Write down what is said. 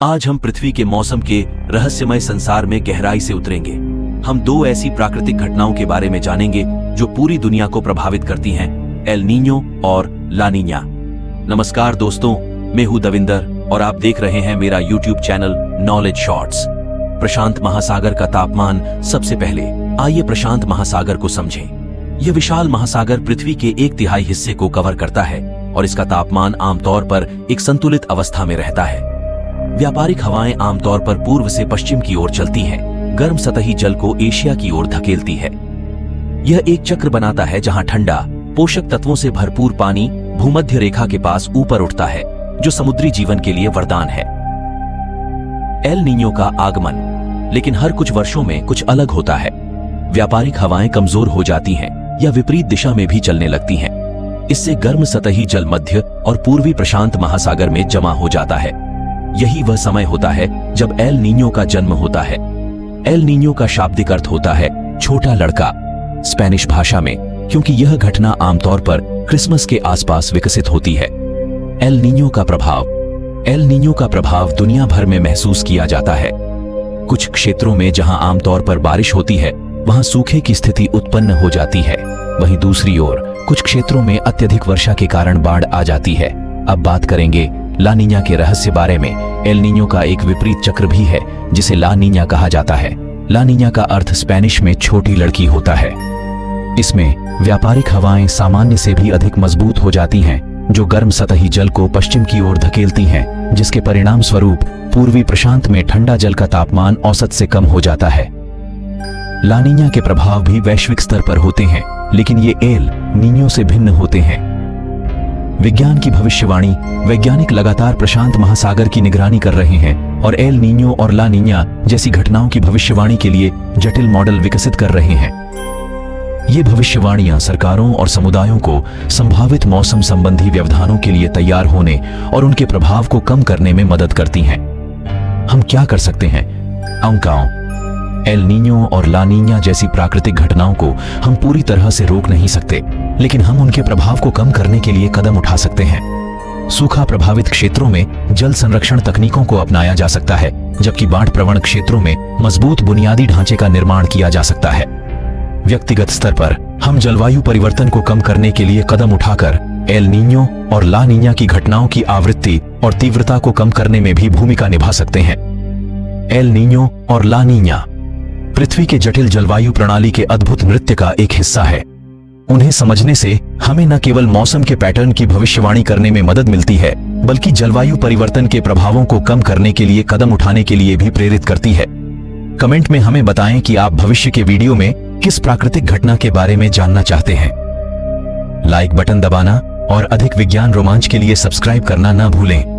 आज हम पृथ्वी के मौसम के रहस्यमय संसार में गहराई से उतरेंगे। हम दो ऐसी प्राकृतिक घटनाओं के बारे में जानेंगे जो पूरी दुनिया को प्रभावित करती हैं, एल नीño और ला नीña। नमस्कार दोस्तों, मैं हूं दविंदर और आप देख रहे हैं मेरा YouTube चैनल नॉलेज शॉर्ट्स। प्रशांत महासागर का तापमान। सबसे पहले आइए प्रशांत महासागर को समझें। यह विशाल महासागर पृथ्वी के 1/3 हिस्से को कवर करता है और इसका तापमान आमतौर पर एक संतुलित अवस्था में रहता है। व्यापारिक हवाएं आमतौर पर पूर्व से पश्चिम की ओर चलती हैं, गर्म सतही जल को एशिया की ओर धकेलती है। यह एक चक्र बनाता है जहां ठंडा, पोषक तत्वों से भरपूर पानी भूमध्य रेखा के पास ऊपर उठता है, जो समुद्री जीवन के लिए वरदान है। एल नीño का आगमन लेकिन हर कुछ वर्षों में कुछ अलग होता है। व्यापारिक हवाएं कमजोर हो जाती हैं या विपरीत दिशा में भी चलने लगती हैं। इससे गर्म सतही जल मध्य और पूर्वी प्रशांत महासागर में जमा हो जाता है। यही वह समय होता है जब एल नीño का जन्म होता है। एल नीño का शाब्दिक अर्थ होता है छोटा लड़का स्पेनिश भाषा में, क्योंकि यह घटना आमतौर पर क्रिसमस के आसपास विकसित होती है। एल नीño का प्रभाव दुनिया भर में महसूस किया जाता है। कुछ क्षेत्रों में जहां आमतौर पर बारिश होती है, वहां सूखे की स्थिति उत्पन्न हो जाती है। वहीं दूसरी ओर कुछ क्षेत्रों में अत्यधिक वर्षा के कारण बाढ़ आ जाती है। अब बात करेंगे ला नीña के रहस्य बारे में। एल नीño का एक विपरीत चक्र भी है जिसे ला नीña कहा जाता है। ला नीña का अर्थ स्पेनिश में छोटी लड़की होता है। इसमें व्यापारिक हवाएं सामान्य से भी अधिक मजबूत हो जाती हैं, जो गर्म सतही जल को पश्चिम की ओर धकेलती हैं, जिसके परिणाम स्वरूप पूर्वी प्रशांत में ठंडा जल का तापमान औसत से कम हो जाता है। ला नीña के प्रभाव भी वैश्विक स्तर पर होते हैं, लेकिन ये एल नीño से भिन्न होते हैं। विज्ञान की भविष्यवाणी। वैज्ञानिक लगातार प्रशांत महासागर की निगरानी कर रहे हैं और एल नीño और ला नीña जैसी घटनाओं की भविष्यवाणी के लिए जटिल मॉडल विकसित कर रहे हैं। ये भविष्यवाणियां सरकारों और समुदायों को संभावित मौसम संबंधी व्यवधानों के लिए तैयार होने और उनके प्रभाव को कम करने में मदद करती हैं। हम क्या कर सकते हैं? एल नीño और ला नीña जैसी प्राकृतिक घटनाओं को हम पूरी तरह से रोक नहीं सकते, लेकिन हम उनके प्रभाव को कम करने के लिए कदम उठा सकते हैं। सूखा प्रभावित क्षेत्रों में जल संरक्षण तकनीकों को अपनाया जा सकता है, जबकि बाढ़ प्रवण क्षेत्रों में मजबूत बुनियादी ढांचे का निर्माण किया जा सकता है। व्यक्तिगत स्तर पर हम जलवायु परिवर्तन को कम करने के लिए कदम उठाकर एल नीño और ला नीña की घटनाओं की आवृत्ति और तीव्रता को कम करने में भी भूमिका निभा सकते हैं। एल नीño और ला नीña पृथ्वी के जटिल जलवायु प्रणाली के अद्भुत नृत्य का एक हिस्सा है। उन्हें समझने से हमें न केवल मौसम के पैटर्न की भविष्यवाणी करने में मदद मिलती है, बल्कि जलवायु परिवर्तन के प्रभावों को कम करने के लिए कदम उठाने के लिए भी प्रेरित करती है। कमेंट में हमें बताएं कि आप भविष्य के वीडियो में किस प्राकृतिक घटना के बारे में जानना चाहते हैं। लाइक बटन दबाना और अधिक विज्ञान रोमांच के लिए सब्सक्राइब करना न भूलें।